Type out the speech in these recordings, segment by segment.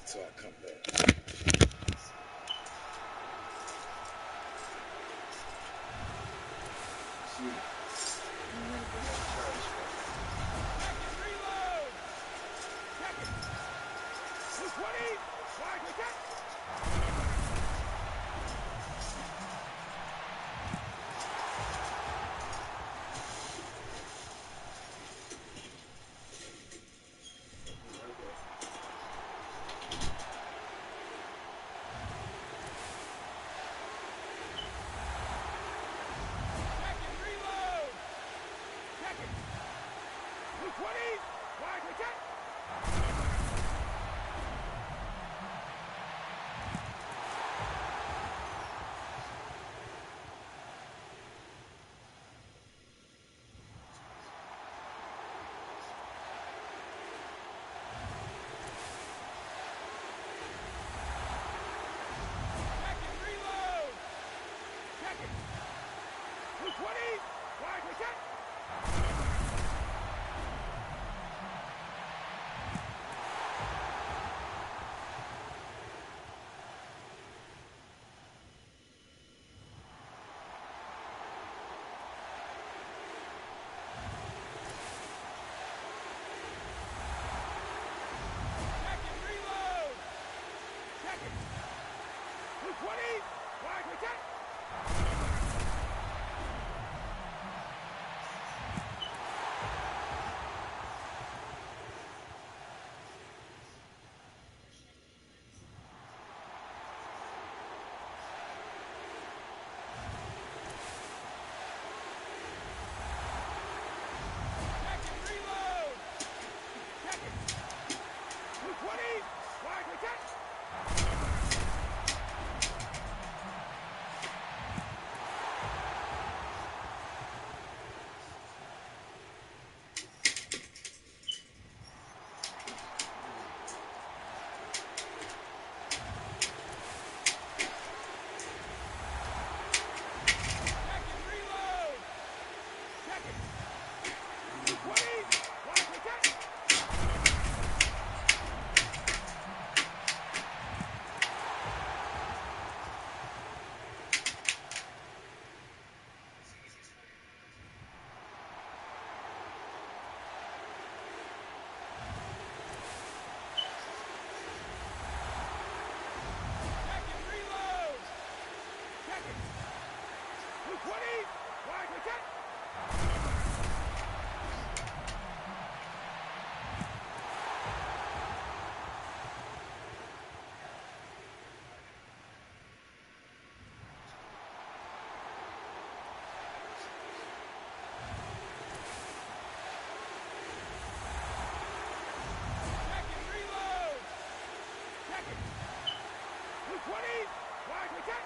So I come back. See, you want to bring out trash. Reload! Check it! 220! Wide wicket! Reload! Check it! 220! Wide wicket! Reload! Check it! 220! Wide wicket! Reload! Check it! 220! Wide wicket! Reload! Check it! 220! Wide wicket! Reload! Check it! 220! Wide wicket! Reload! Check it! 220! Wide wicket! Reload! Check it! 220! Wide wicket!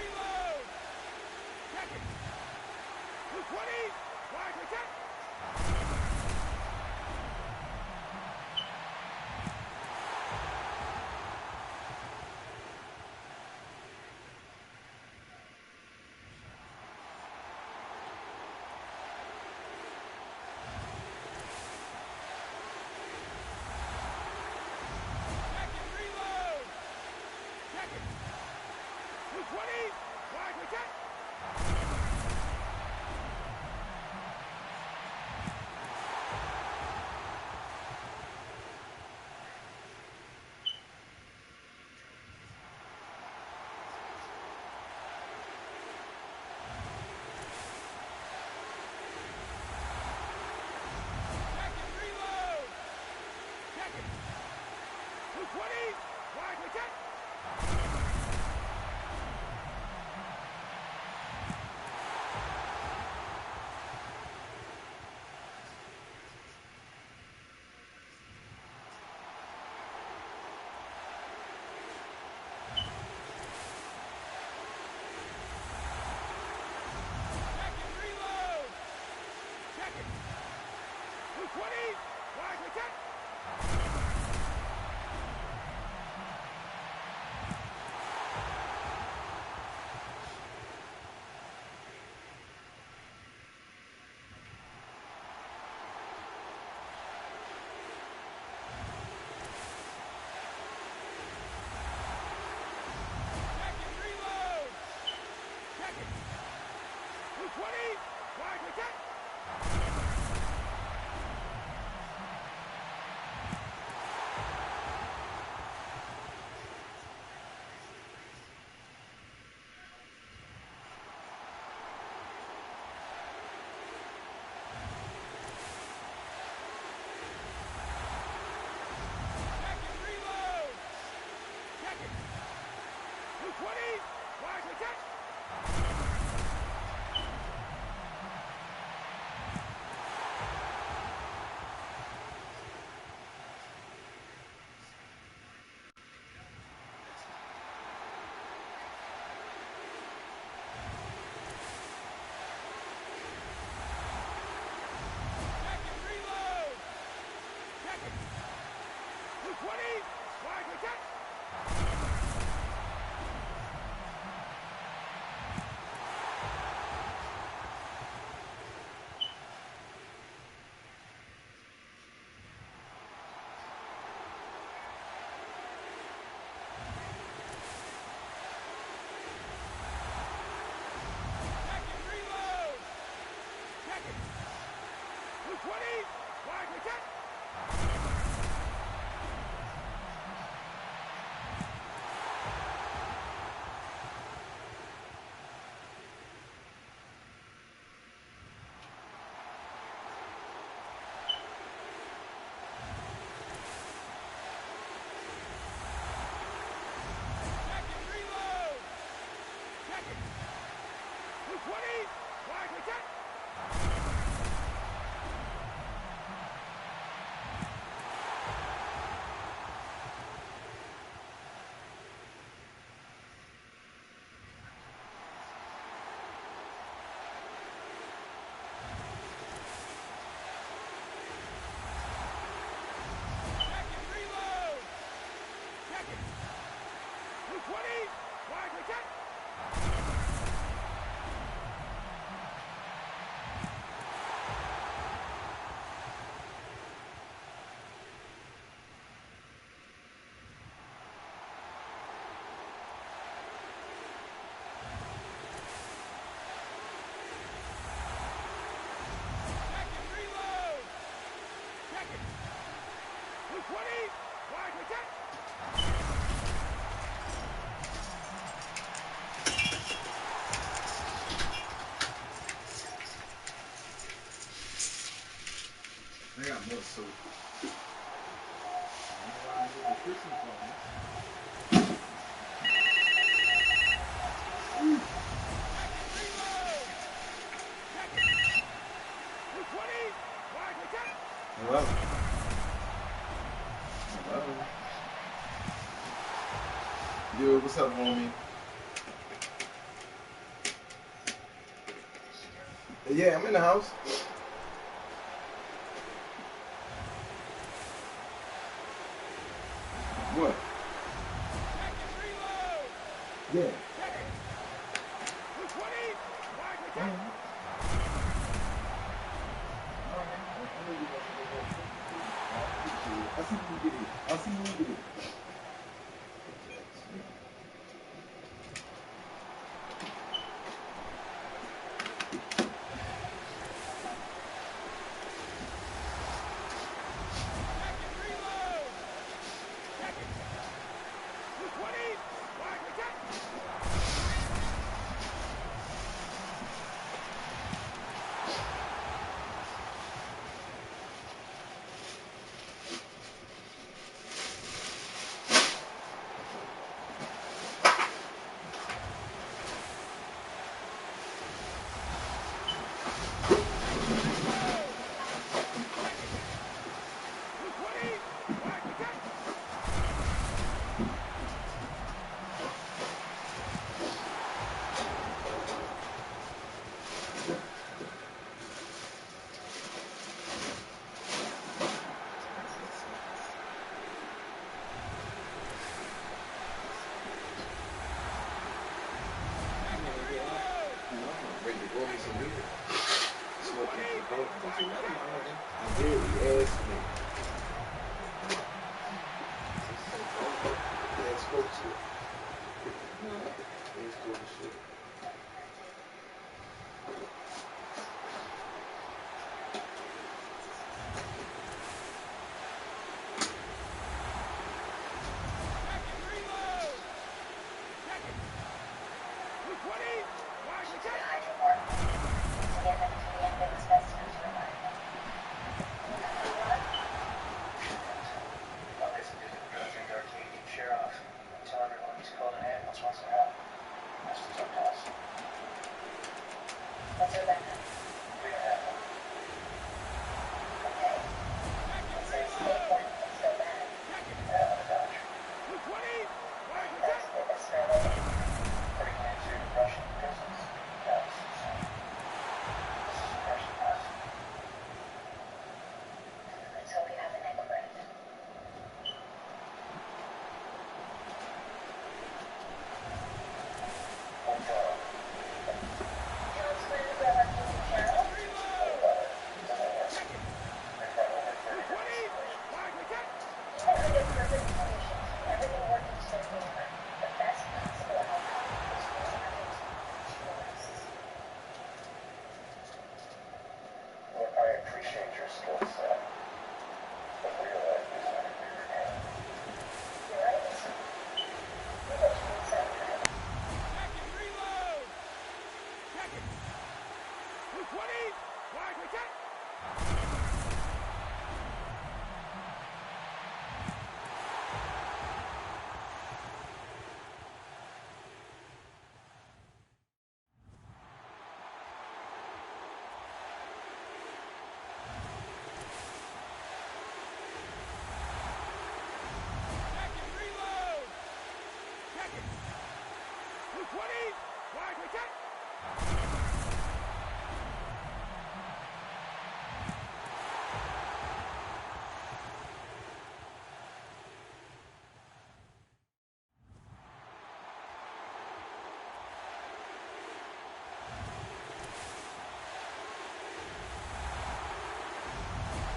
Reload! Check it! 220! Wide wicket! Reload! Check it! 220! Wide wicket! Wide return. Second, reload. Second. 220. Wide return. Second, reload. Second. 220. Wide return. I got more soap. I need the Christmas one. Second, reload. Second. 220. Wide return. Hello. Hello. Yo, what's up, homie? Yeah, I'm in the house. What? Second, reload. Yeah. Second. 220. Wide return. I'll see when you get here. I'll see when you get here. Second, reload. Second. 220. Wide return. Reload. Second. 220. Wide return. Second, reload. Ready to go me some weed. 220. Wide return. I did. He asked me. Yeah, spoke to it. He's cool as shit. Second, reload. Second. 220. Wide return. Second, reload. Second. 220. Wide return. Second, reload. Second. 220. Wide return. Second, reload. Second. 220. Wide return. Wide wicket.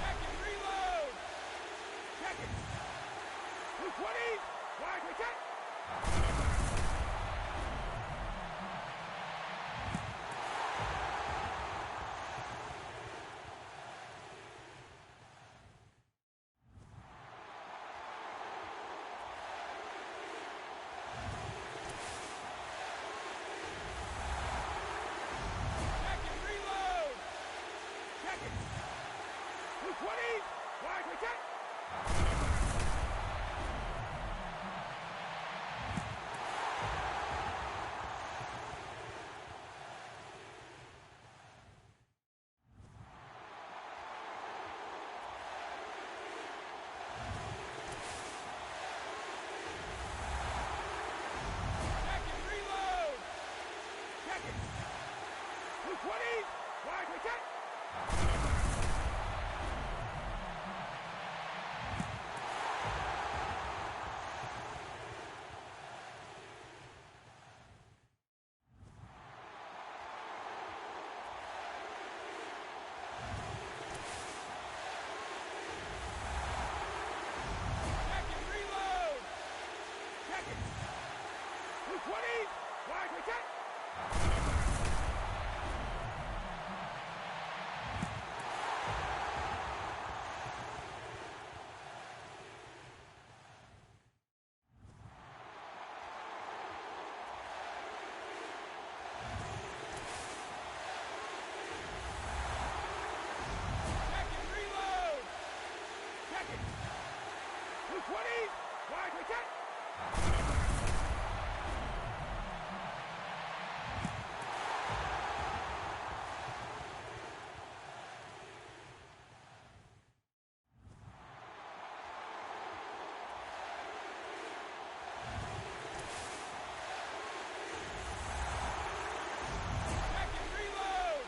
Second reload. Second. 220. Wide wicket. Second reload. Second. 220. Wide wicket. Second reload. Second. 220. Wide wicket. Second reload. Second. 220. Wide wicket. Second reload. Second. 220. Wide wicket. Second reload.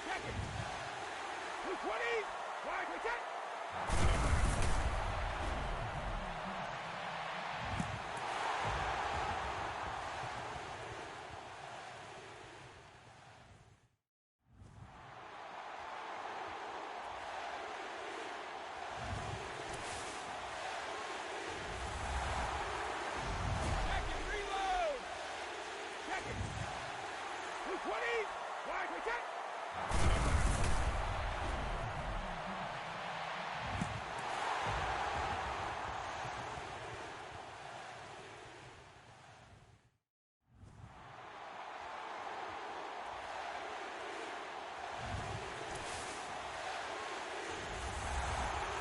Second. 220. Wide wicket. Second reload. Second. 220. Wide wicket.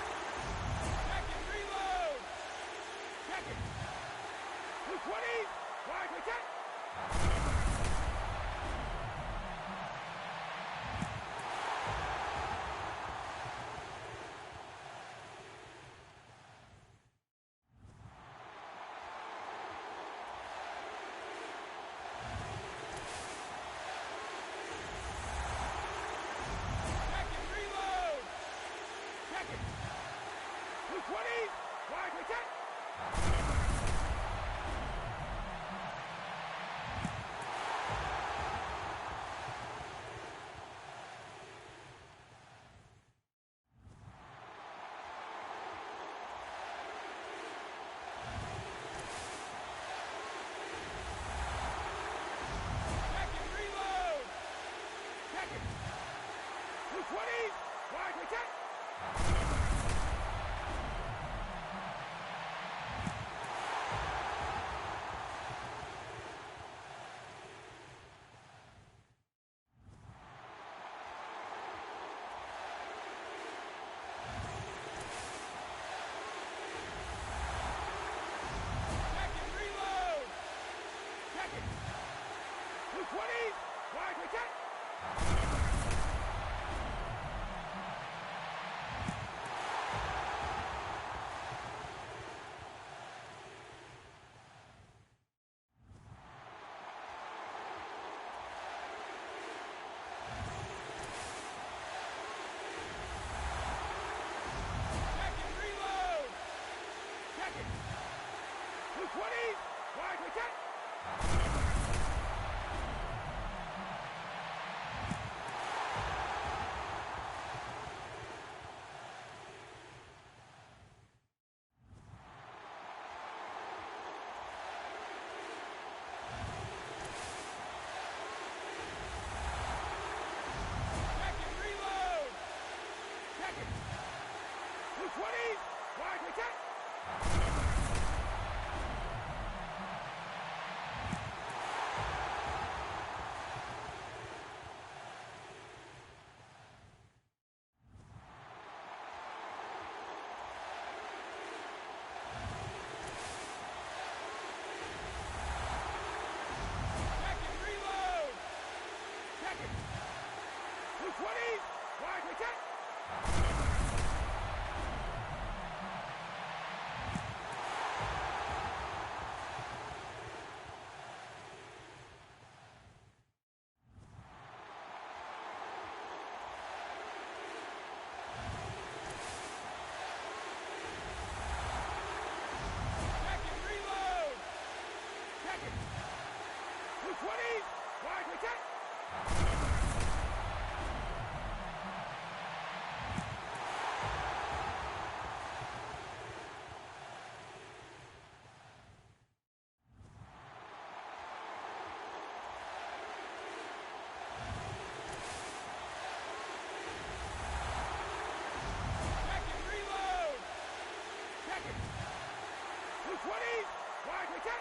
Second reload. Second. 220. Wide wicket. Second reload. Second. 220. Wide wicket. Second reload. Second. 220. Wide wicket. Second reload. Second. 220. Wide wicket. 220s! Wide to 10! Second, reload! Second! 220s! Wide to 10! Second, reload! Second! 220s! Wide to 10!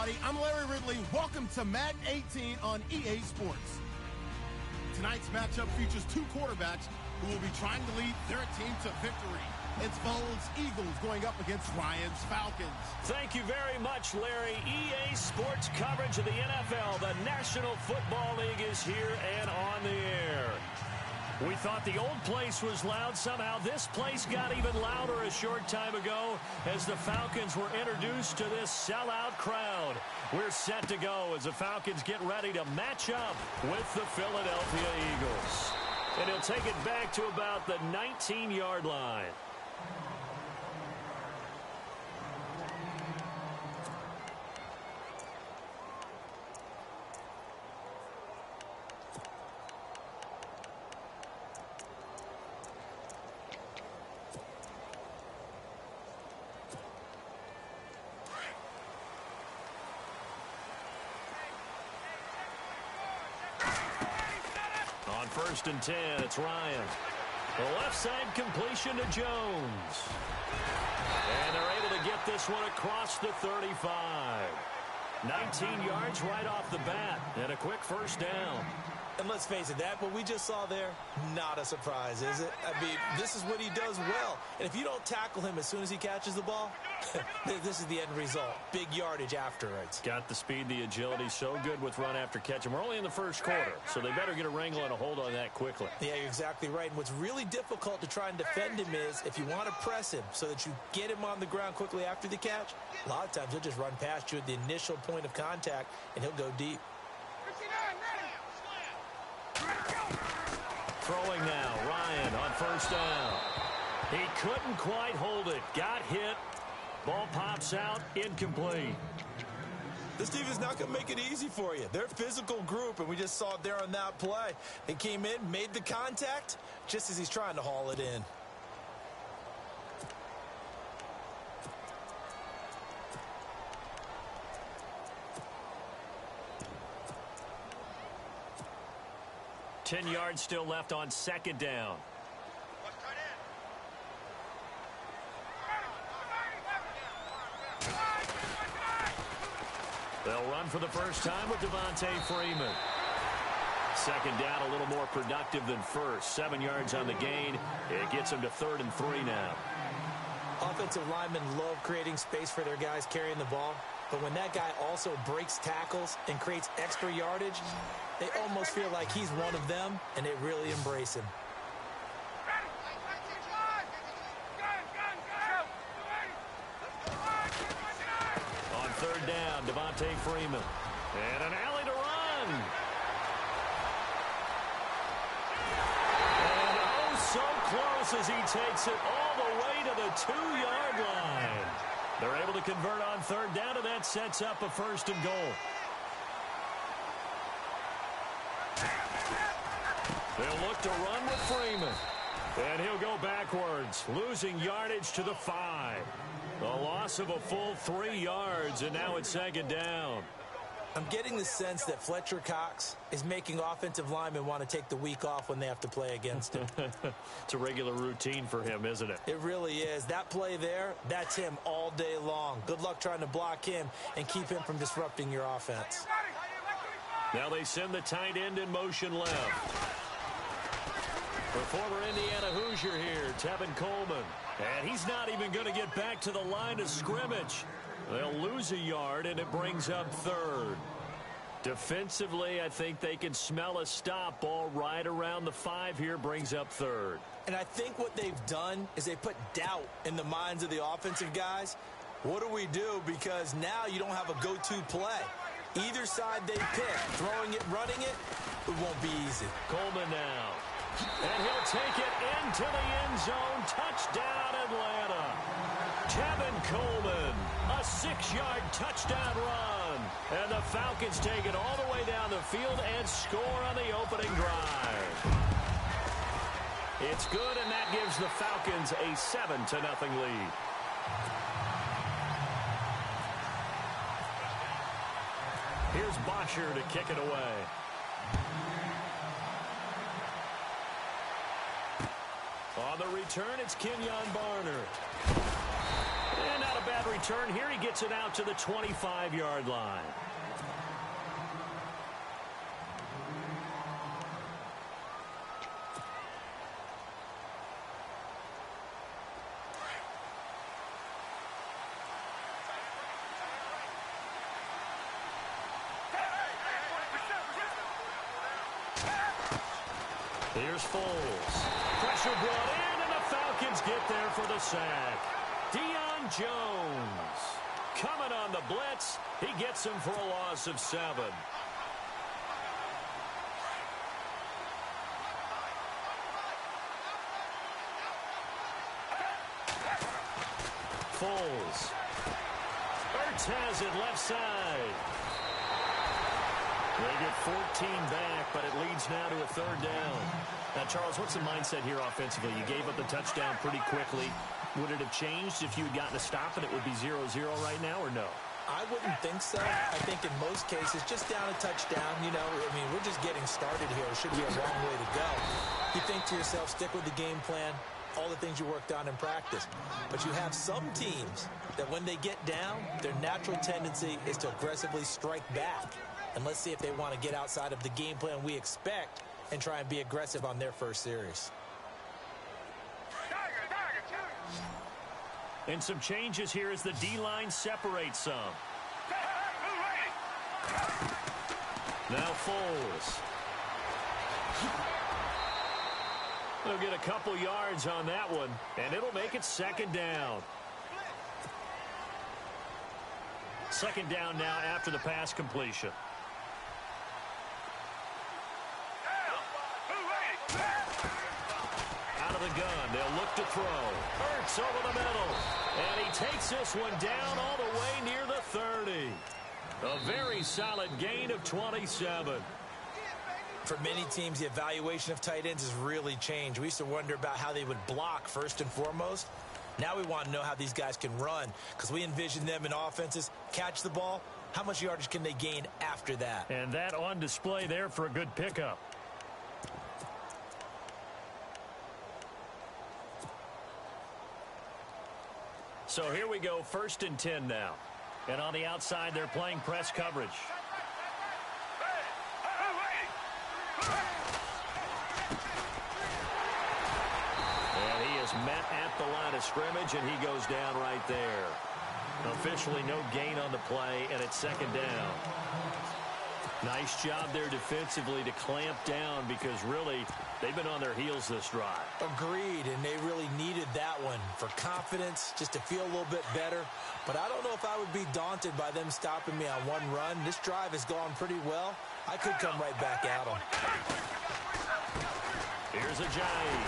everybody. I'm Larry Ridley. Welcome to Madden 18 on EA Sports. Tonight's matchup features two quarterbacks who will be trying to lead their team to victory. It's Vols Eagles going up against Ryan's Falcons. Thank you very much, Larry. EA Sports coverage of the NFL. The National Football League is here and on the air. We thought the old place was loud. Somehow this place got even louder a short time ago as the Falcons were introduced to this sellout crowd. We're set to go as the Falcons get ready to match up with the Philadelphia Eagles. And he'll take it back to about the 19-yard line. On 1st and 10, it's Ryan. The left side completion to Jones. And they're able to get this one across the 35. 19 yards right off the bat and a quick first down. And let's face it, that what we just saw there, not a surprise, is it? I mean, this is what he does well. And if you don't tackle him as soon as he catches the ball, this is the end result. Big yardage afterwards. Got the speed, the agility, so good with run after catch. And we're only in the first quarter, so they better get a wrangle and a hold on that quickly. Yeah, you're exactly right. And what's really difficult to try and defend him is if you want to press him so that you get him on the ground quickly after the catch, a lot of times he'll just run past you at the initial point of contact, and he'll go deep. Throwing now, Ryan on 1st down. He couldn't quite hold it. Got hit. Ball pops out, incomplete. This team is not going to make it easy for you. They're a physical group, and we just saw it there on that play. They came in, made the contact, just as he's trying to haul it in. Ten yards still left on 2nd down. They'll run for the first time with Devontae Freeman. 2nd down, a little more productive than first. 7 yards on the gain. It gets them to 3rd and 3 now. Offensive linemen love creating space for their guys carrying the ball. But when that guy also breaks tackles and creates extra yardage, they almost feel like he's one of them, and they really embrace him. On 3rd down, Devontae Freeman. And an alley to run. And oh, so close as he takes it all the way to the 2-yard line. They're able to convert on 3rd down, and that sets up a 1st and goal. They'll look to run with Freeman. And he'll go backwards, losing yardage to the 5. A loss of a full 3 yards, and now it's 2nd down. I'm getting the sense that Fletcher Cox is making offensive linemen want to take the week off when they have to play against him. It's a regular routine for him, isn't it? It really is. That play there, that's him all day long. Good luck trying to block him and keep him from disrupting your offense. Now they send the tight end in motion left. For former Indiana Hoosier here, Tevin Coleman. And he's not even going to get back to the line of scrimmage. They'll lose a yard, and it brings up 3rd. Defensively, I think they can smell a stop. Ball right around the 5 here, brings up 3rd. And I think what they've done is they put doubt in the minds of the offensive guys. What do we do? Because now you don't have a go-to play. Either side they pick, throwing it, running it, it won't be easy. Coleman now. And he'll take it into the end zone. Touchdown, Atlanta. Tevin Coleman, a 6-yard touchdown run. And the Falcons take it all the way down the field and score on the opening drive. It's good, and that gives the Falcons a 7-0 lead. Here's Bosher to kick it away. On the return, it's Kenyon Barner. And not a bad return here. He gets it out to the 25-yard line. Here's Foles. Pressure brought in, and the Falcons get there for the sack. Deion Jones coming on the blitz. He gets him for a loss of 7. Foles. Ertz has it left side. They get 14 back, but it leads now to a 3rd down. Now, Charles, what's the mindset here offensively? You gave up the touchdown pretty quickly. Would it have changed if you had gotten a stop and it would be 0-0 right now, or no? I wouldn't think so. I think in most cases, just down a touchdown, you know, I mean, we're just getting started here. It should be a long way to go. You think to yourself, stick with the game plan, all the things you worked on in practice. But you have some teams that when they get down, their natural tendency is to aggressively strike back. And let's see if they want to get outside of the game plan we expect and try and be aggressive on their first series. And some changes here as the D-line separates some. Now Foles. They'll get a couple yards on that one, and it'll make it 2nd down. 2nd down now after the pass completion. Out of the gun, they'll look to throw. Ertz over the middle. And he takes this one down all the way near the 30. A very solid gain of 27. For many teams, the evaluation of tight ends has really changed. We used to wonder about how they would block first and foremost. Now we want to know how these guys can run, because we envision them in offenses catch the ball. How much yardage can they gain after that? And that on display there for a good pickup. So here we go, 1st and 10 now. And on the outside, they're playing press coverage. And he is met at the line of scrimmage, and he goes down right there. Officially no gain on the play, and it's 2nd down. Nice job there defensively to clamp down, because really they've been on their heels this drive. Agreed, and they really needed that one for confidence, just to feel a little bit better. But I don't know if I would be daunted by them stopping me on one run. This drive has gone pretty well. I could come right back at them. Here's Ajayi.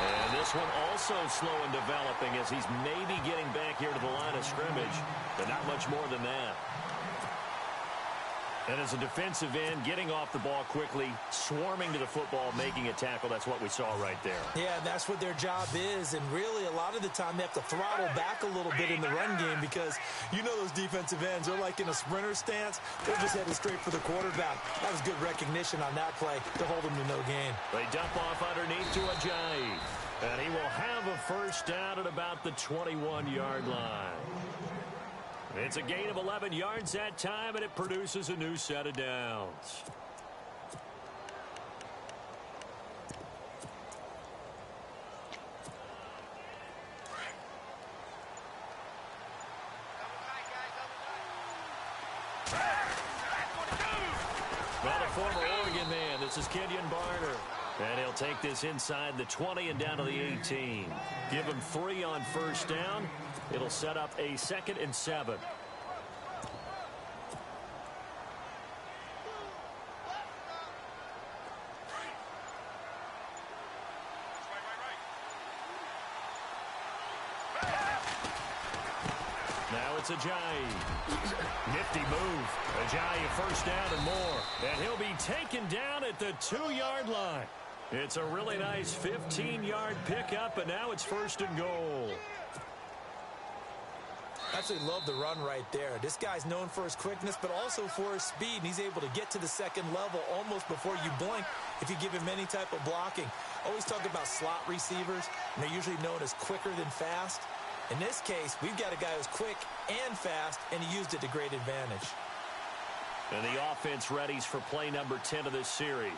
And this one also slow in developing, as he's maybe getting back here to the line of scrimmage, but not much more than that. And as a defensive end, getting off the ball quickly, swarming to the football, making a tackle, that's what we saw right there. Yeah, that's what their job is. And really, a lot of the time, they have to throttle back a little bit in the run game, because you know those defensive ends, they're like in a sprinter stance. They're just heading straight for the quarterback. That was good recognition on that play to hold them to no gain. They dump off underneath to Ajayi. And he will have a 1st down at about the 21-yard line. It's a gain of 11 yards that time, and it produces a new set of downs. Well, the former Oregon man, this is Kenyon Barner. And he'll take this inside the 20 and down to the 18. Give him 3 on 1st down. It'll set up a 2nd and 7. Now it's Ajayi. Nifty move. Ajayi 1st down and more. And he'll be taken down at the 2-yard line. It's a really nice 15-yard pickup, and now it's 1st and goal. Absolutely love the run right there. This guy's known for his quickness, but also for his speed, and he's able to get to the 2nd level almost before you blink if you give him any type of blocking. Always talk about slot receivers, and they're usually known as quicker than fast. In this case, we've got a guy who's quick and fast, and he used it to great advantage. And the offense readies for play number 10 of this series.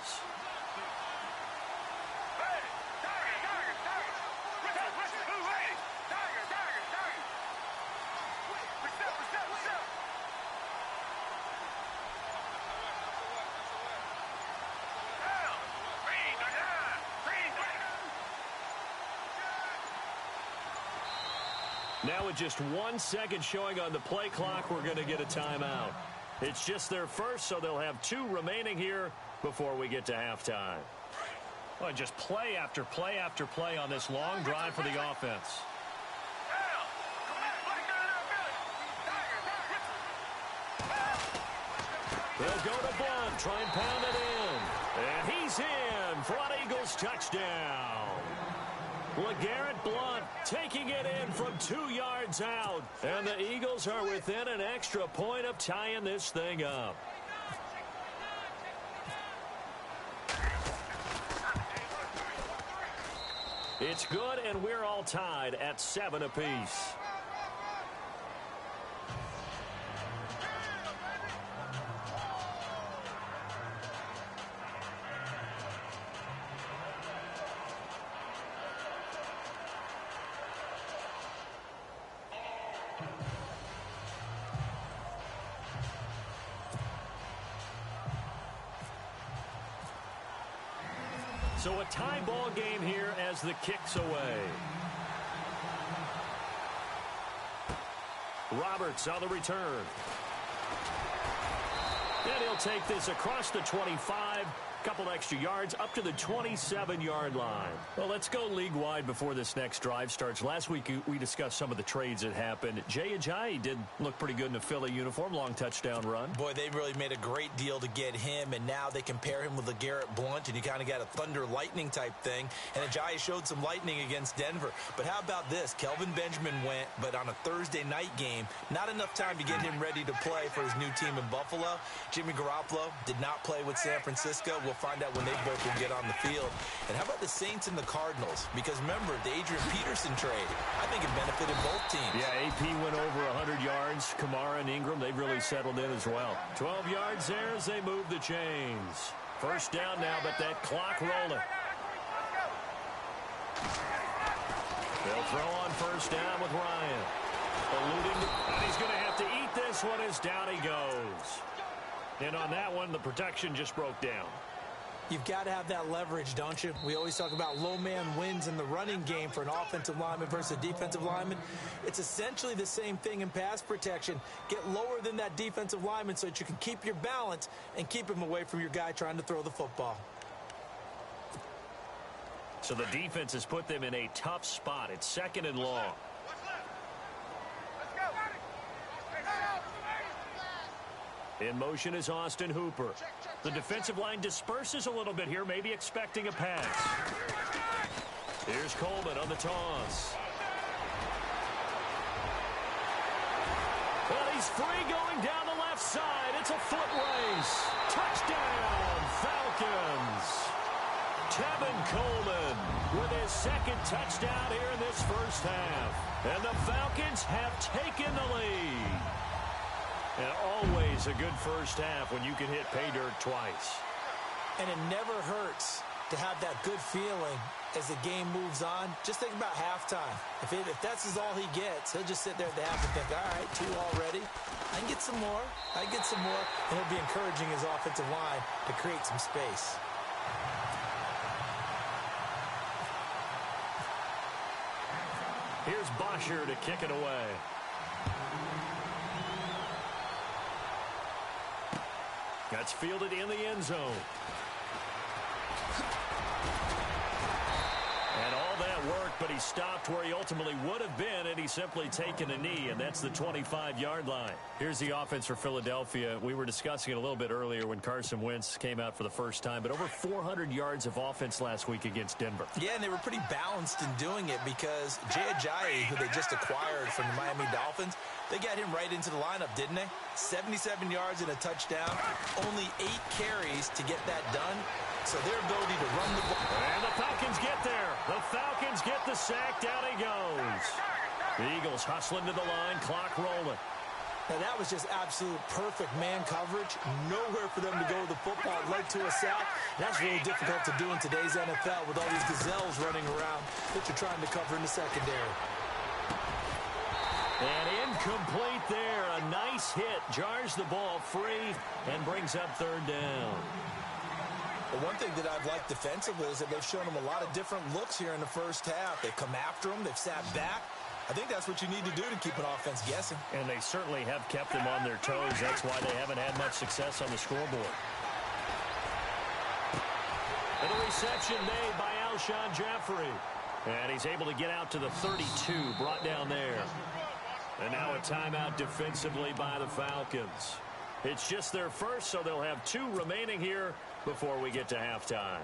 Now with just 1 second showing on the play clock, we're going to get a timeout. It's just their first, so they'll have 2 remaining here before we get to halftime. Well, just play after play after play on this long drive for the offense. They'll go to Blunt, try and pound it in. And he's in for an Eagles touchdown. LeGarrette Blunt taking it in from 2 yards out. And the Eagles are within an extra point of tying this thing up. It's good, and we're all tied at 7 apiece. So a tie ball game here as the kick's away. Roberts on the return. And he'll take this across the 25. Couple extra yards up to the 27-yard line. Well, let's go league-wide before this next drive starts. Last week, we discussed some of the trades that happened. Jay Ajayi did look pretty good in a Philly uniform, long touchdown run. Boy, they really made a great deal to get him, and now they compare him with LeGarrette Blunt, and you kind of got a thunder-lightning type thing. And Ajayi showed some lightning against Denver. But how about this? Kelvin Benjamin went, but on a Thursday night game, not enough time to get him ready to play for his new team in Buffalo. Jimmy Garoppolo did not play with San Francisco. We'll find out when they both will get on the field. And how about the Saints and the Cardinals? Because remember, the Adrian Peterson trade, I think it benefited both teams. Yeah, AP went over 100 yards. Kamara and Ingram, they've really settled in as well. 12 yards there as they move the chains. First down now, but that clock rolling. They'll throw on first down with Ryan. Eluding, and he's going to have to eat this one as down he goes. And on that one, the protection just broke down. You've got to have that leverage, don't you? We always talk about low man wins in the running game for an offensive lineman versus a defensive lineman. It's essentially the same thing in pass protection. Get lower than that defensive lineman so that you can keep your balance and keep him away from your guy trying to throw the football. So the defense has put them in a tough spot. It's 2nd and long. In motion is Austin Hooper. The defensive line disperses a little bit here, maybe expecting a pass. Here's Coleman on the toss. Well, he's free going down the left side. It's a foot race. Touchdown, Falcons. Tevin Coleman with his 2nd touchdown here in this first half. And the Falcons have taken the lead. And always a good first half when you can hit pay dirt twice. And it never hurts to have that good feeling as the game moves on. Just think about halftime. If that's all he gets, he'll just sit there at the half and think, all right, 2 already. I can get some more. I can get some more. And he'll be encouraging his offensive line to create some space. Here's Bosher to kick it away. That's fielded in the end zone. And all that worked, but he stopped where he ultimately would have been, and he's simply taken a knee, and that's the 25-yard line. Here's the offense for Philadelphia. We were discussing it a little bit earlier when Carson Wentz came out for the first time, but over 400 yards of offense last week against Denver. Yeah, and they were pretty balanced in doing it because Jay Ajayi, who they just acquired from the Miami Dolphins, they got him right into the lineup, didn't they? 77 yards and a touchdown, only 8 carries to get that done. So their ability to run the ball. And the Falcons get there. The Falcons get the sack. Down he goes. The Eagles hustling to the line, clock rolling. Now, that was just absolute perfect man coverage. Nowhere for them to go with the football. It led to a sack. That's really difficult to do in today's NFL with all these gazelles running around that you're trying to cover in the secondary. And incomplete there. A nice hit. Jars the ball free and brings up third down. The one thing that I've liked defensively is that they've shown them a lot of different looks here in the first half. They've come after them. They've sat back. I think that's what you need to do to keep an offense guessing. And they certainly have kept them on their toes. That's why they haven't had much success on the scoreboard. And a reception made by Alshon Jeffrey. And he's able to get out to the 32, brought down there. And now a timeout defensively by the Falcons. It's just their first, so they'll have 2 remaining here before we get to halftime.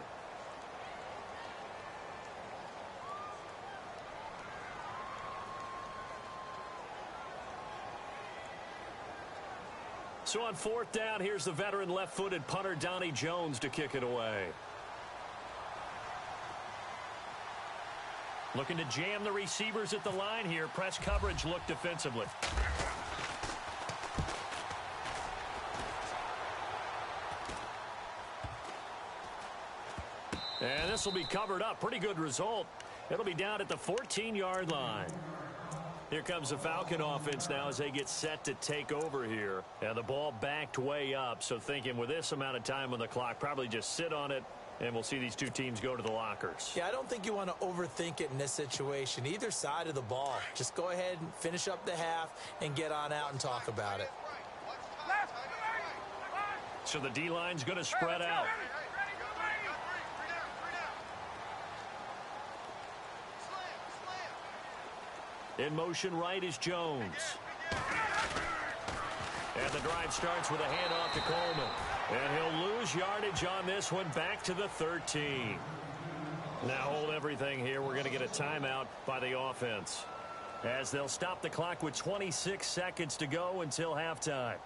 So on fourth down, here's the veteran left-footed punter Donnie Jones to kick it away. Looking to jam the receivers at the line here. Press coverage look defensively. And this will be covered up. Pretty good result. It'll be down at the 14-yard line. Here comes the Falcon offense now as they get set to take over here. And the ball backed way up. So thinking with this amount of time on the clock, probably just sit on it, and we'll see these 2 teams go to the lockers. Yeah, I don't think you want to overthink it in this situation. Either side of the ball. Just go ahead and finish up the half and get on out and talk about it. So the D-line's going to spread out. In motion right is Jones. And the drive starts with a handoff to Coleman. And he'll lose yardage on this one back to the 13. Now hold everything here. We're going to get a timeout by the offense, as they'll stop the clock with 26 seconds to go until halftime.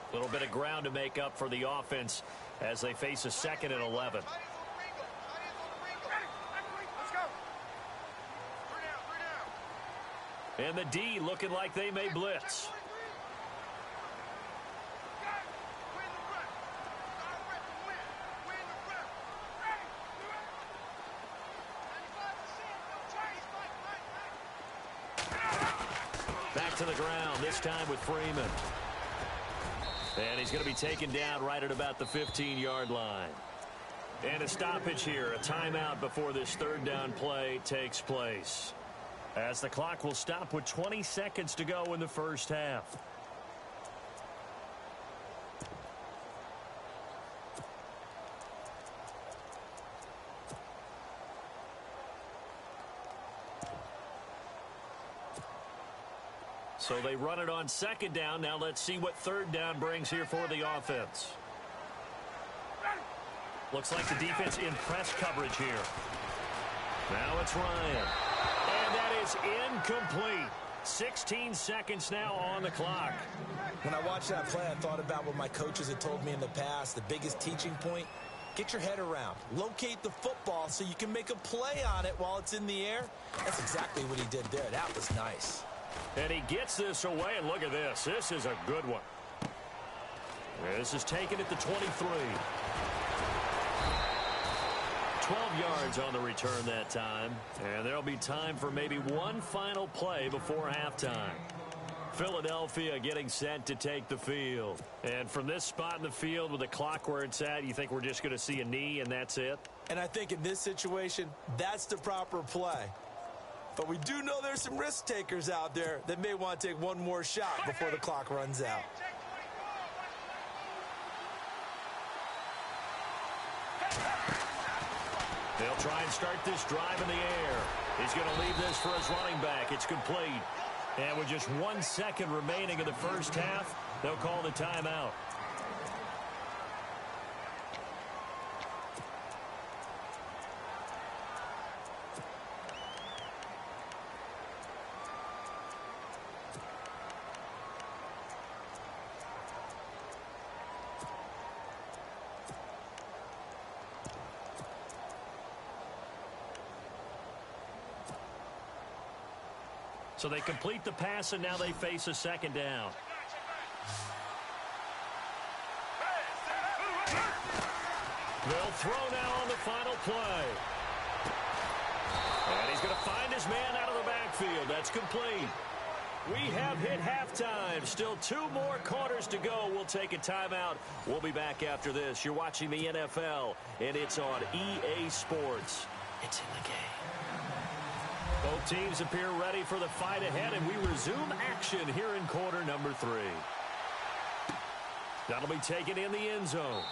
A little bit of ground to make up for the offense as they face a 2nd and 11. And the D looking like they may blitz. Back to the ground, this time with Freeman. And he's going to be taken down right at about the 15-yard line. And a stoppage here, a timeout before this third down play takes place, as the clock will stop with 20 seconds to go in the first half. So they run it on 2nd down. Now let's see what 3rd down brings here for the offense. Looks like the defense in press coverage here. Now it's Ryan. And that is incomplete. 16 seconds now on the clock. When I watched that play, I thought about what my coaches had told me in the past. The biggest teaching point, get your head around. Locate the football so you can make a play on it while it's in the air. That's exactly what he did there. That was nice. And he gets this away, and look at this. This is a good one. This is taken at the 23. 12 yards on the return that time. And there'll be time for maybe one final play before halftime. Philadelphia getting set to take the field. And from this spot in the field with the clock where it's at, you think we're just going to see a knee and that's it? And I think in this situation, that's the proper play. But we do know there's some risk takers out there that may want to take one more shot before the clock runs out. They'll try and start this drive in the air. He's going to leave this for his running back. It's complete. And with just 1 second remaining in the first half, they'll call the timeout. So they complete the pass, and now they face a second down. They'll throw now on the final play. And he's going to find his man out of the backfield. That's complete. We have hit halftime. Still 2 more quarters to go. We'll take a timeout. We'll be back after this. You're watching the NFL, and it's on EA Sports. It's in the game. Both teams appear ready for the fight ahead, and we resume action here in quarter number 3. That'll be taken in the end zone.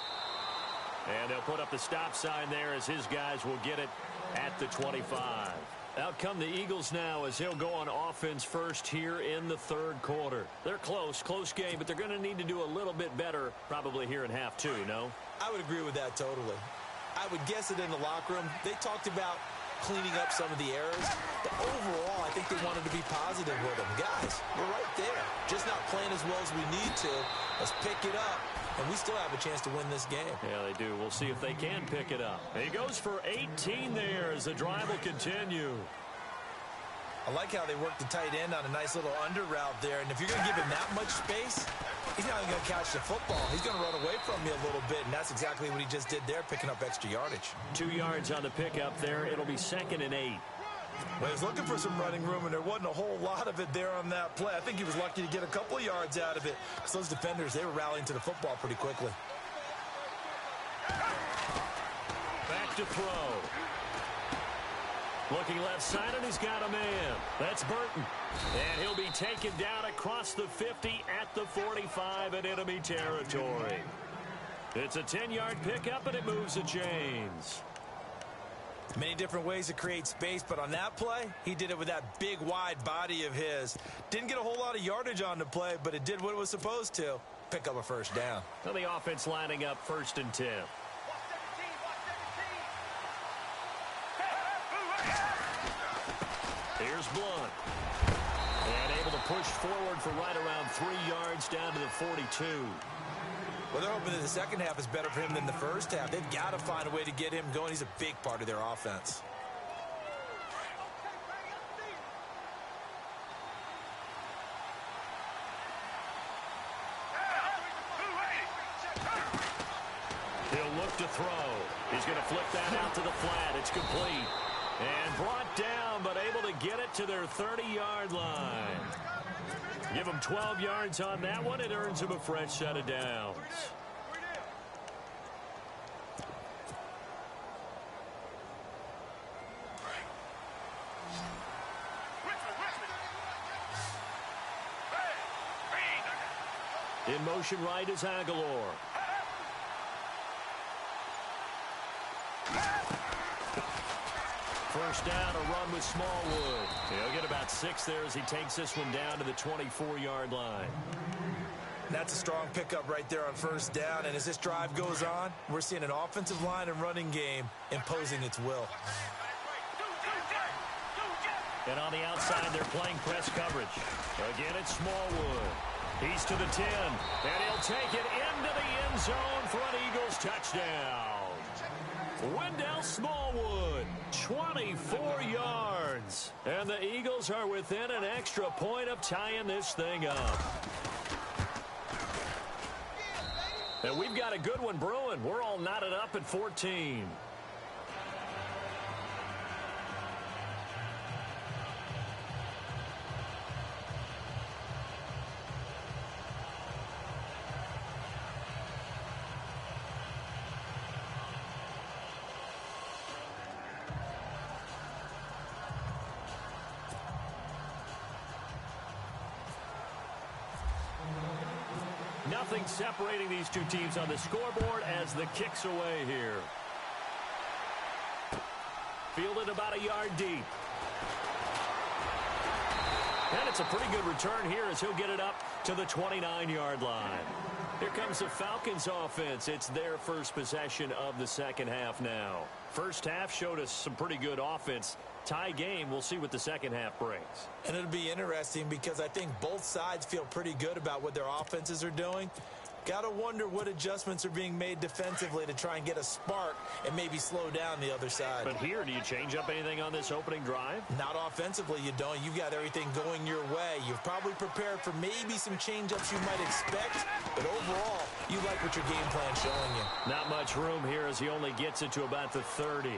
And they'll put up the stop sign there as his guys will get it at the 25. Out come the Eagles now as he'll go on offense first here in the third quarter. They're close game, but they're going to need to do a little bit better probably here in half 2, no? I would agree with that totally. I would guess that in the locker room, they talked about cleaning up some of the errors, but overall, I think they wanted to be positive with them. Guys, we're right there. Just not playing as well as we need to. Let's pick it up, and we still have a chance to win this game. Yeah, they do. We'll see if they can pick it up. He goes for 18 there as the drive will continue. I like how they work the tight end on a nice little under route there, and if you're going to give him that much space, he's not even going to catch the football. He's going to run away from you a little bit, and that's exactly what he just did there, picking up extra yardage. 2 yards on the pickup there. It'll be 2nd and 8. Well, he was looking for some running room, and there wasn't a whole lot of it there on that play. I think he was lucky to get a couple of yards out of it, because those defenders, they were rallying to the football pretty quickly. Back to throw. Looking left side, and he's got a man. That's Burton. And he'll be taken down across the 50 at the 45 in enemy territory. It's a 10-yard pickup, and it moves the chains. Many different ways to create space, but on that play, he did it with that big, wide body of his. Didn't get a whole lot of yardage on the play, but it did what it was supposed to. Pick up a first down. Well, the offense lining up 1st and 10. Here's Blunt. And able to push forward for right around 3 yards down to the 42. Well, they're hoping that the second half is better for him than the first half. They've got to find a way to get him going. He's a big part of their offense. He'll look to throw. He's going to flip that out to the flat. It's complete. And brought down, but able to get it to their 30-yard line. Give him 12 yards on that one. It earns him a fresh set of downs. In motion right is Aguilar. First down, a run with Smallwood. He'll get about 6 there as he takes this one down to the 24-yard line. That's a strong pickup right there on first down, and as this drive goes on, we're seeing an offensive line and running game imposing its will. And on the outside, they're playing press coverage. Again, it's Smallwood. He's to the 10, and he'll take it into the end zone for an Eagles touchdown. Wendell Smallwood, 24 yards. And the Eagles are within an extra point of tying this thing up. And we've got a good one brewing. We're all knotted up at 14. Nothing separating these two teams on the scoreboard as the kick's away here. Fielded about a yard deep. And it's a pretty good return here as he'll get it up to the 29-yard line. Here comes the Falcons offense. It's their first possession of the second half now. First half showed us some pretty good offense. Tie game, we'll see what the second half brings. And it'll be interesting because I think both sides feel pretty good about what their offenses are doing. Got to wonder what adjustments are being made defensively to try and get a spark and maybe slow down the other side. But here, do you change up anything on this opening drive? Not offensively, you don't. You've got everything going your way. You've probably prepared for maybe some change-ups you might expect, but overall, you like what your game plan's showing you. Not much room here as he only gets it to about the 30.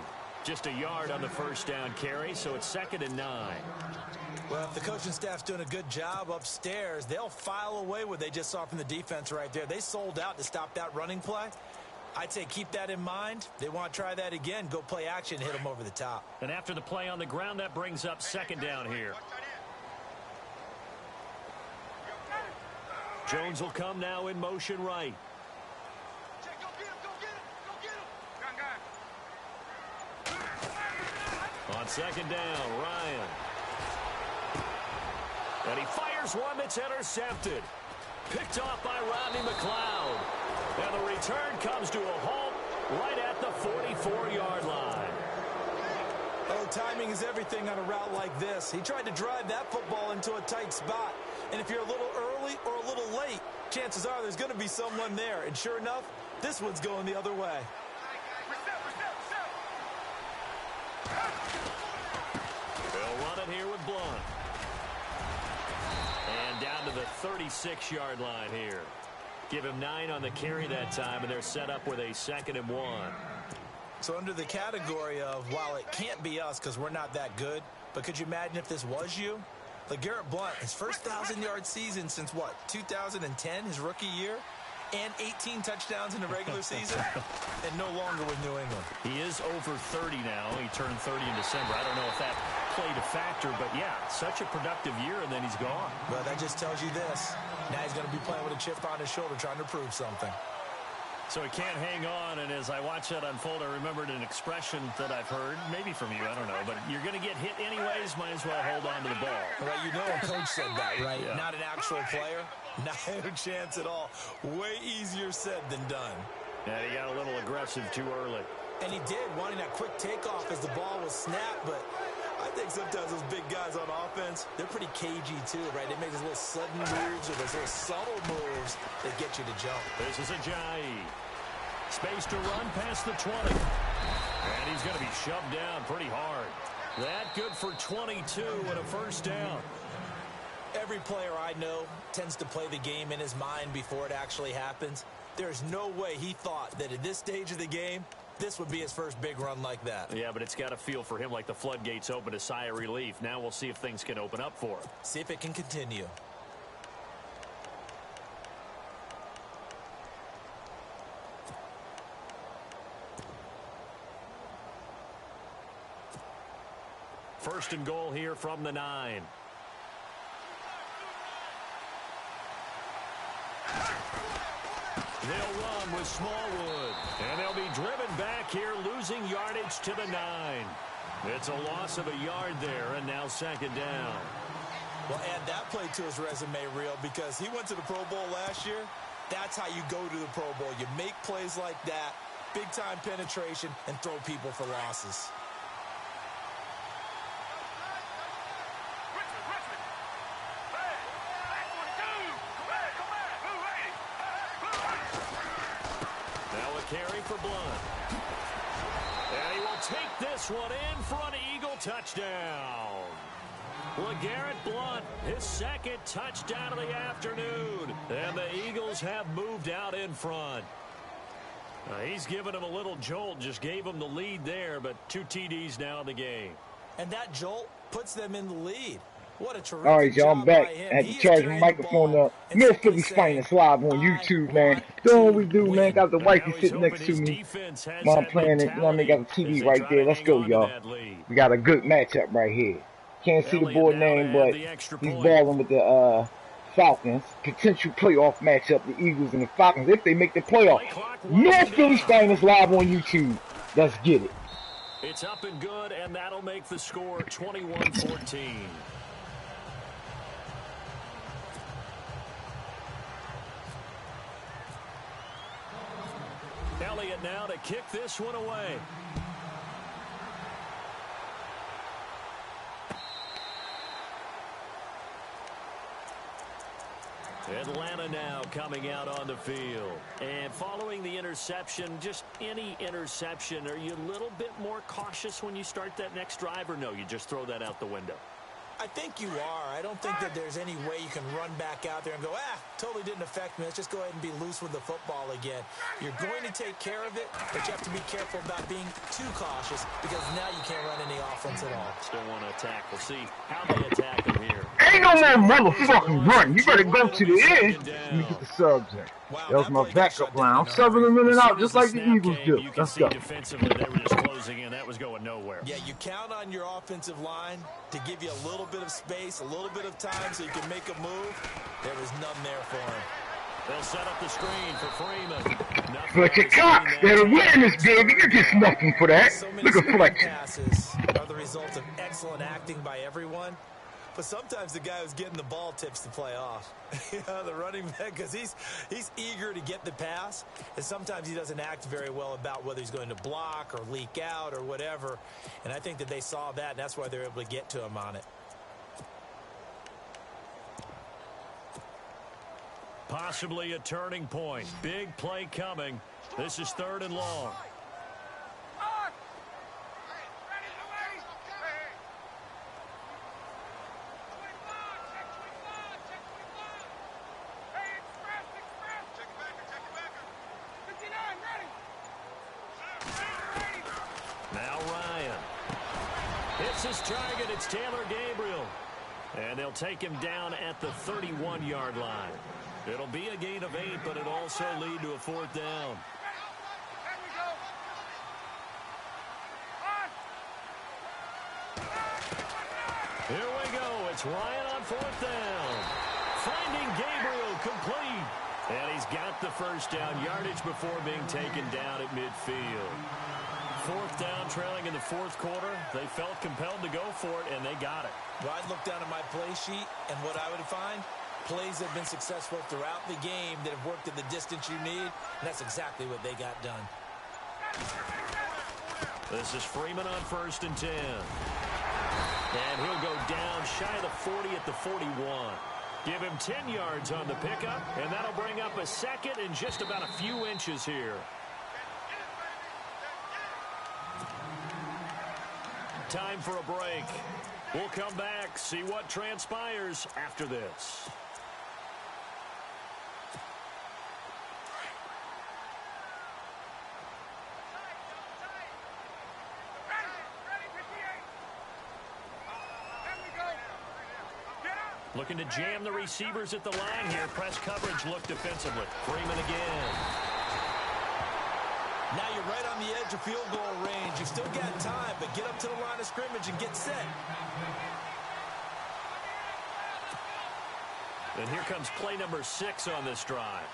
Just a yard on the first down carry, so it's 2nd and 9. Well, if the coaching staff's doing a good job upstairs, they'll file away what they just saw from the defense right there. They sold out to stop that running play. I'd say keep that in mind. They want to try that again. Go play action, hit them over the top. And after the play on the ground, that brings up 2nd down here. Jones will come now in motion right. On 2nd down, Ryan. And he fires one that's intercepted. Picked off by Rodney McLeod. And the return comes to a halt right at the 44-yard line. Oh, timing is everything on a route like this. He tried to drive that football into a tight spot. And if you're a little early or a little late, chances are there's going to be someone there. And sure enough, this one's going the other way. They'll run it here with Blunt. And down to the 36-yard line here. Give him 9 on the carry that time, and they're set up with a 2nd and 1. So under the category of, while it can't be us because we're not that good, but could you imagine if this was you? LeGarrette Blunt, his first 1,000-yard season since, what, 2010, his rookie year? And 18 touchdowns in the regular season, and no longer with New England. He is over 30 now. He turned 30 in December. I don't know if that played a factor, but yeah, such a productive year, and then he's gone. Well, that just tells you this. Now he's going to be playing with a chip on his shoulder trying to prove something. So he can't hang on, and as I watch that unfold, I remembered an expression that I've heard, maybe from you, I don't know, but you're going to get hit anyways, might as well hold on to the ball. Well, you know a coach said that, right? Yeah. Not an actual player. Not a chance at all. Way easier said than done. Yeah, he got a little aggressive too early. And he did, wanting that quick takeoff as the ball was snapped, but I think sometimes those big guys on offense, they're pretty cagey too, right? They make those little sudden moves or those little subtle moves that get you to jump. This is Ajayi. Space to run past the 20. And he's going to be shoved down pretty hard. That good for 22 and a first down. Every player I know tends to play the game in his mind before it actually happens. There's no way he thought that at this stage of the game, this would be his first big run like that. Yeah, but it's got to feel for him like the floodgates open, a sigh of relief. Now we'll see if things can open up for him. See if it can continue. First and goal here from the 9. They'll run with Smallwood. And they'll be driven back here, losing yardage to the 9. It's a loss of a yard there, and now 2nd down. Well, add that play to his resume reel because he went to the Pro Bowl last year. That's how you go to the Pro Bowl. You make plays like that, big-time penetration, and throw people for losses. Carry for Blunt. And he will take this one in for an Eagle touchdown. LeGarrette Blunt, his 2nd touchdown of the afternoon. And the Eagles have moved out in front. He's given him a little jolt, just gave him the lead there, but 2 TDs now in the game. And that jolt puts them in the lead. What a terrific All right, y'all, I'm job back. by him. I had He to is charge my carrying microphone the ball up. and Miss simply Philly saying, Finest live on YouTube, man. Doing what we do, man. Got the wifey Now he's sitting next to hoping his me defense has while I'm that playing it. You know what I mean? Got the mentality TV as right they try there. to Let's hang go, on to y'all. that lead. We got a good matchup right here. Can't see the Elliott boy now name, to but have the extra he's point. balling with the Falcons. Potential playoff matchup, the Eagles and the Falcons, if they make the playoff. Play clock North winding Philly down. Finest live on YouTube. Let's get it. It's up and good, and that'll make the score 21-14. Elliott now to kick this one away. Atlanta now coming out on the field. And following the interception, just any interception, are you a little bit more cautious when you start that next drive, or no, you just throw that out the window? I think you are. I don't think that there's any way you can run back out there and go, totally didn't affect me. Let's just go ahead and be loose with the football again. You're going to take care of it, but you have to be careful about being too cautious because now you can't run any offense at all. Still want to attack. We'll see how they attack him here. Ain't no more motherfucking run. You better go to the end. Let me get the subs in. Wow, That was my backup line. I'm subbing them in and out just like the Eagles do. You can Let's see go. defensively they were just closing in. That was going nowhere. Yeah, you count on your offensive line to give you a little bit of space, a little bit of time so you can make a move. There was none there for him. They'll set up the screen for Freeman. Fletcher Cox, that awareness, baby. You get nothing for that. So many Look at screen Fletcher. passes are the result of excellent acting by everyone. But sometimes the guy who's getting the ball tips the play off. The running back, because he's eager to get the pass, and sometimes he doesn't act very well about whether he's going to block or leak out or whatever. And I think that they saw that, and that's why they're able to get to him on it. Possibly a turning point. Big play coming. This is 3rd and long. Now Ryan. Hits his target. It's Taylor Gabriel. And they'll take him down at the 31-yard line. It'll be a gain of 8, but it'll also lead to a 4th down. Here we go. It's Ryan on 4th down. Finding Gabriel complete. And he's got the first down yardage before being taken down at midfield. 4th down, trailing in the 4th quarter. They felt compelled to go for it, and they got it. Well, I'd look down at my play sheet, and what I would find, plays that have been successful throughout the game that have worked at the distance you need, and that's exactly what they got done. This is Freeman on 1st and 10. And he'll go down shy of the 40 at the 41. Give him 10 yards on the pickup, and that'll bring up a second and just about a few inches here. Time for a break. We'll come back, see what transpires after this. Looking to jam the receivers at the line here. Press coverage look defensively. Freeman again. Now you're right on the edge of field goal range. You've still got time, but get up to the line of scrimmage and get set. And here comes play number 6 on this drive.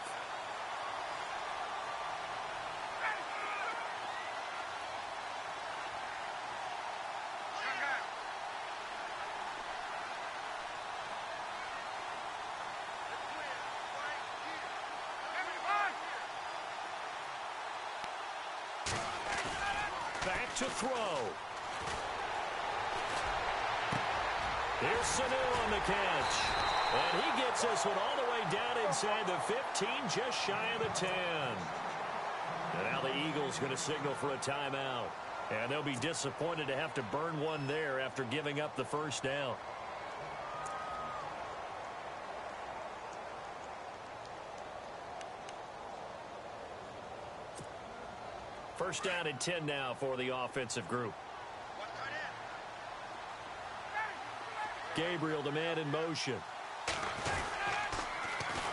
Back to throw. Here's Sanu on the catch. And he gets this one all the way down inside the 15, just shy of the 10. And now the Eagles going to signal for a timeout. And they'll be disappointed to have to burn one there after giving up the first down. First down and 10 now for the offensive group. Gabriel, the man in motion.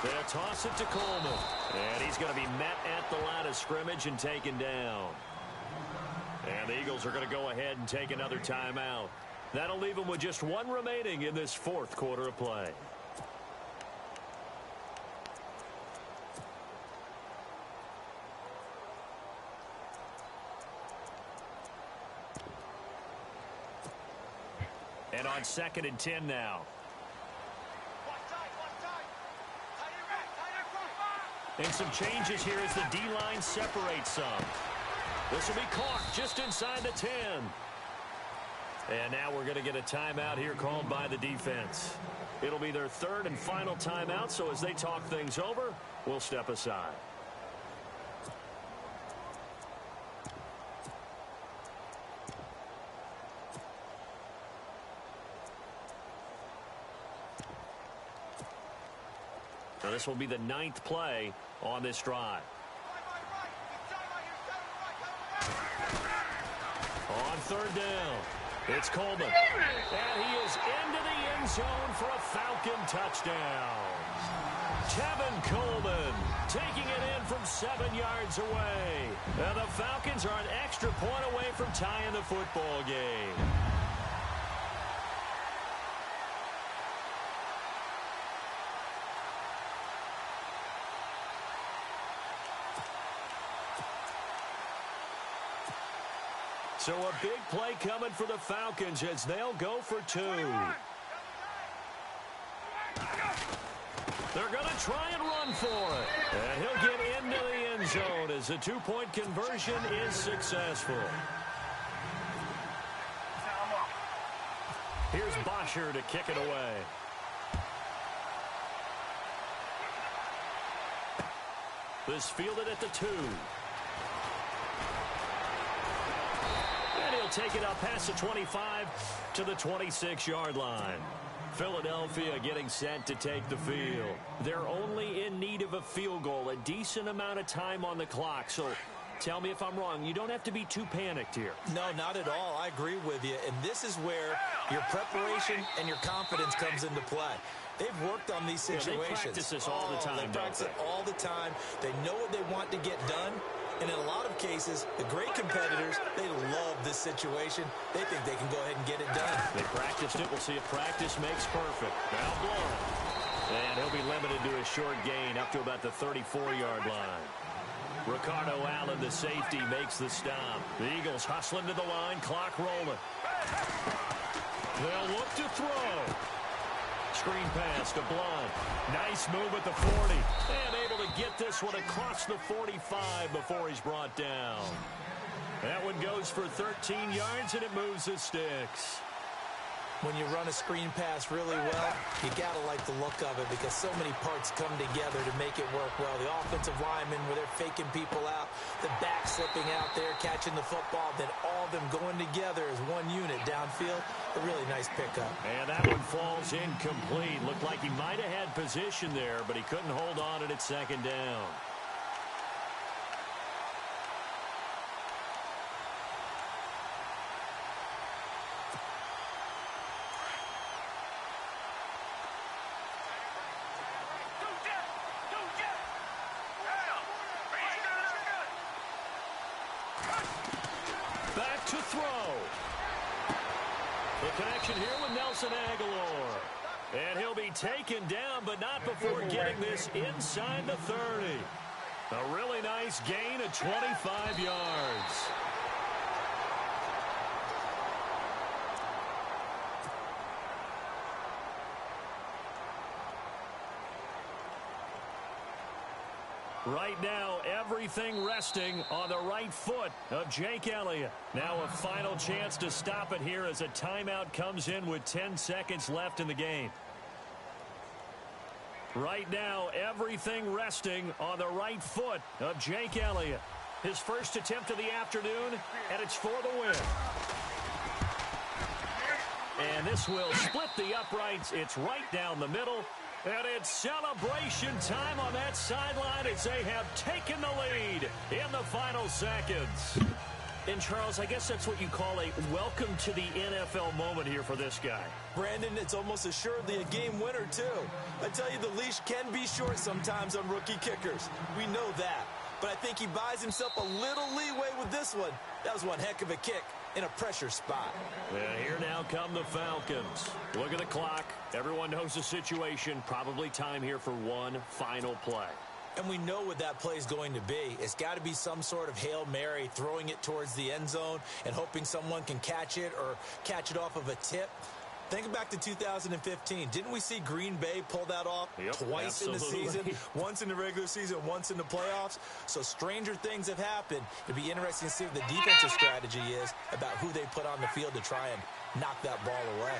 They'll toss it to Coleman. And he's going to be met at the line of scrimmage and taken down. And the Eagles are going to go ahead and take another timeout. That'll leave them with just one remaining in this 4th quarter of play. And on 2nd and 10 now. And some changes here as the D-line separates some. This will be caught just inside the 10. And now we're going to get a timeout here called by the defense. It'll be their third and final timeout, so as they talk things over, we'll step aside. So this will be the 9th play on this drive. On third down, it's Coleman. And he is into the end zone for a Falcon touchdown. Tevin Coleman taking it in from 7 yards away. And the Falcons are an extra point away from tying the football game. So a big play coming for the Falcons as they'll go for 2. They're going to try and run for it. And he'll get into the end zone as the 2-point conversion is successful. Here's Bosher to kick it away. This fielded at the 2. And he'll take it up past the 25 to the 26-yard line. Philadelphia getting set to take the field. They're only in need of a field goal, a decent amount of time on the clock. So tell me if I'm wrong. You don't have to be too panicked here. No, not at all. I agree with you. And this is where your preparation and your confidence comes into play. They've worked on these situations. They practice this all the time. They practice it all the time. They know what they want to get done. And in a lot of cases, the great competitors, they love this situation. They think they can go ahead and get it done. They practiced it. We'll see if practice makes perfect. Now blown. And he'll be limited to a short gain up to about the 34-yard line. Ricardo Allen, the safety, makes the stop. The Eagles hustling to the line, clock rolling. They'll look to throw. Screen pass to Blunt. Nice move at the 40. And able to get this one across the 45 before he's brought down. That one goes for 13 yards, and it moves the sticks. When you run a screen pass really well, you got to like the look of it because so many parts come together to make it work well. The offensive linemen, where they're faking people out, the back slipping out there, catching the football, then all of them going together as one unit downfield. A really nice pickup. And that one falls incomplete. Looked like he might have had position there, but he couldn't hold on at second down. Back to throw. The connection here with Nelson Aguilar. And he'll be taken down, but not before getting this inside the 30. A really nice gain of 25 yards. Right now, everything resting on the right foot of Jake Elliott. Now a final chance to stop it here as a timeout comes in with 10 seconds left in the game. Right now, everything resting on the right foot of Jake Elliott. His first attempt of the afternoon, and it's for the win. And this will split the uprights. It's right down the middle. And it's celebration time on that sideline as they have taken the lead in the final seconds. And, Charles, I guess that's what you call a welcome to the NFL moment here for this guy. Brandon, it's almost assuredly a game winner, too. I tell you, the leash can be short sometimes on rookie kickers. We know that. But I think he buys himself a little leeway with this one. That was one heck of a kick in a pressure spot. And here now come the Falcons. Look at the clock. Everyone knows the situation. Probably time here for one final play. And we know what that play is going to be. It's got to be some sort of Hail Mary, throwing it towards the end zone and hoping someone can catch it or catch it off of a tip. Think back to 2015. Didn't we see Green Bay pull that off twice in the season? Once in the regular season, once in the playoffs. So stranger things have happened. It'd be interesting to see what the defensive strategy is about who they put on the field to try and knock that ball away.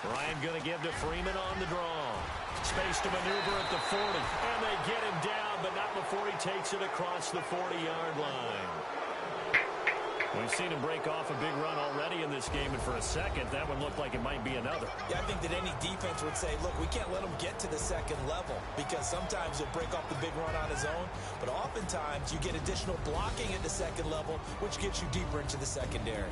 Ryan going to give to Freeman on the draw. Space to maneuver at the 40. And they get him down, but not before he takes it across the 40-yard line. We've seen him break off a big run already in this game, and for a second, that one looked like it might be another. Yeah, I think that any defense would say, look, we can't let him get to the second level because sometimes he'll break off the big run on his own, but oftentimes you get additional blocking at the second level, which gets you deeper into the secondary.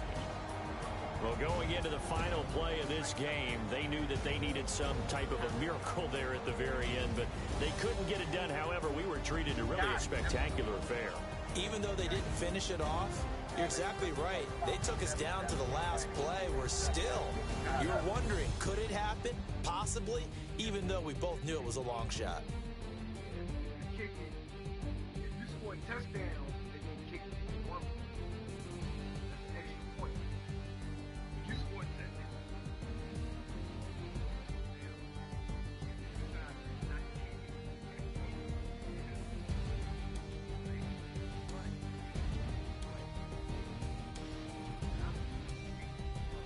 Well, going into the final play of this game, they knew that they needed some type of a miracle there at the very end, but they couldn't get it done. However, we were treated to really a spectacular affair. Even though they didn't finish it off, you're exactly right. They took us down to the last play. We're still, you're wondering, could it happen? Possibly, even though we both knew it was a long shot. Kick it. If you score a touchdown, they're going to kick it. One extra point. If you score a touchdown,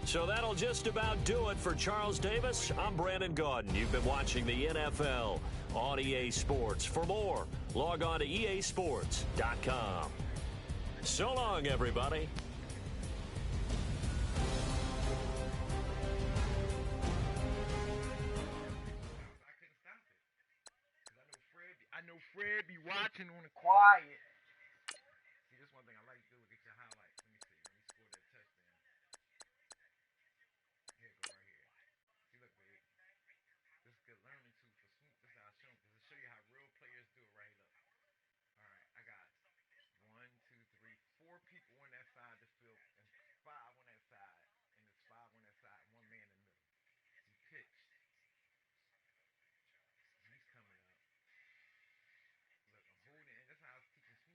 So that'll just about do it for Charles Davis. I'm Brandon Gaudin. You've been watching the NFL on EA Sports. For more, log on to easports.com. So long, everybody. I know Fred be watching on the quiet. See, this one thing I like to do. Get your highlights. Let me see. Let me score that touchdown. Here, go right here. See, look, babe. This is good learning too for Snoop. This is how I show them. This will show you how real players do it right up. All right, I got 1, 2, 3, 4 people on that side of the field and 5 on that side, and there's 5 on that side, 1 man in the middle. He pitched. He's coming up. Look, I'm holding, and that's how I was teaching Snoop.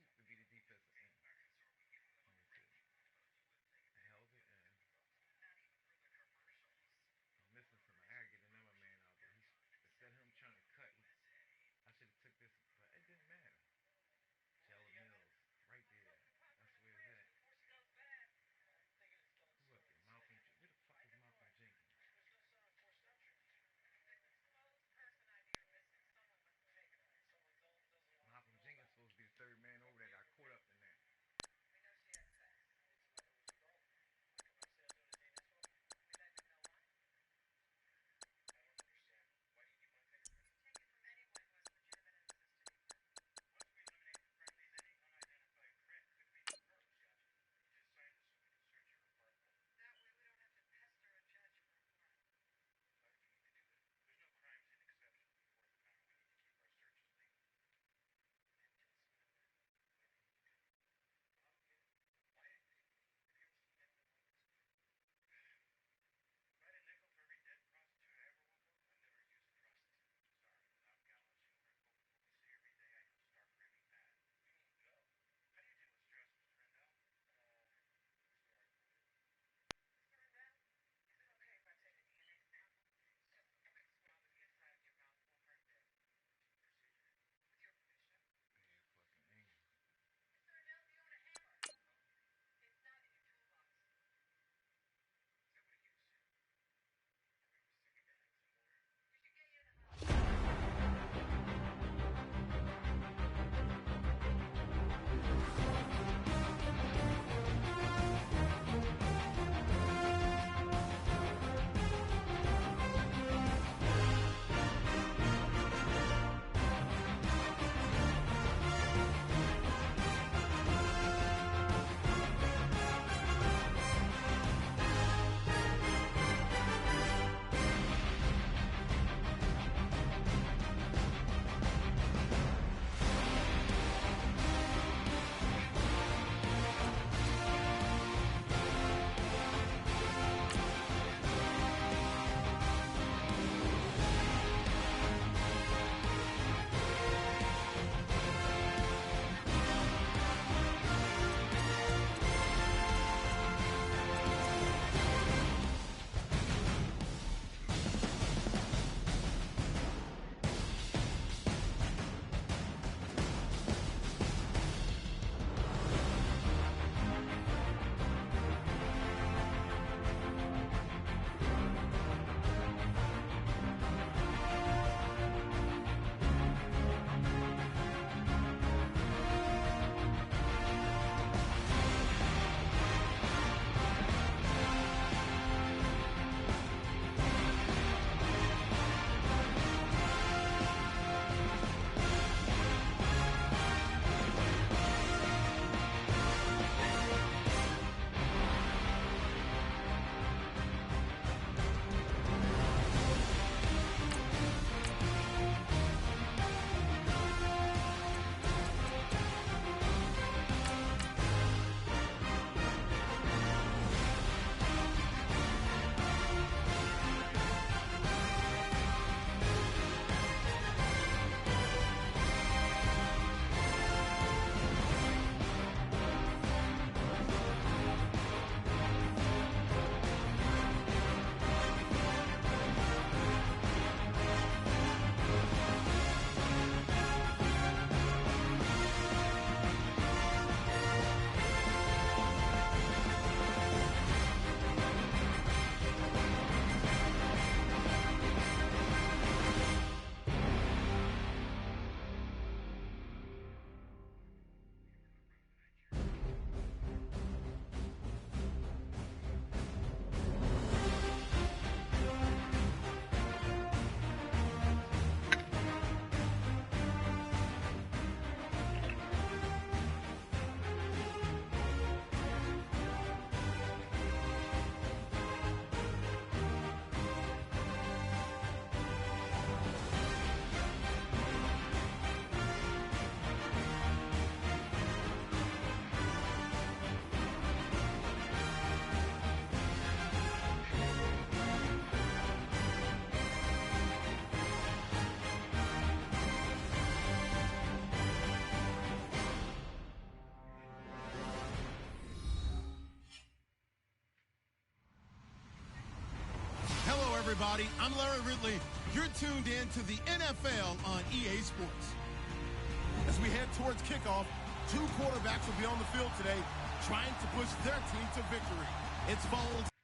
everybody. I'm Larry Ridley. You're tuned in to the NFL on EA Sports. As we head towards kickoff, two quarterbacks will be on the field today trying to push their team to victory. It's Foles.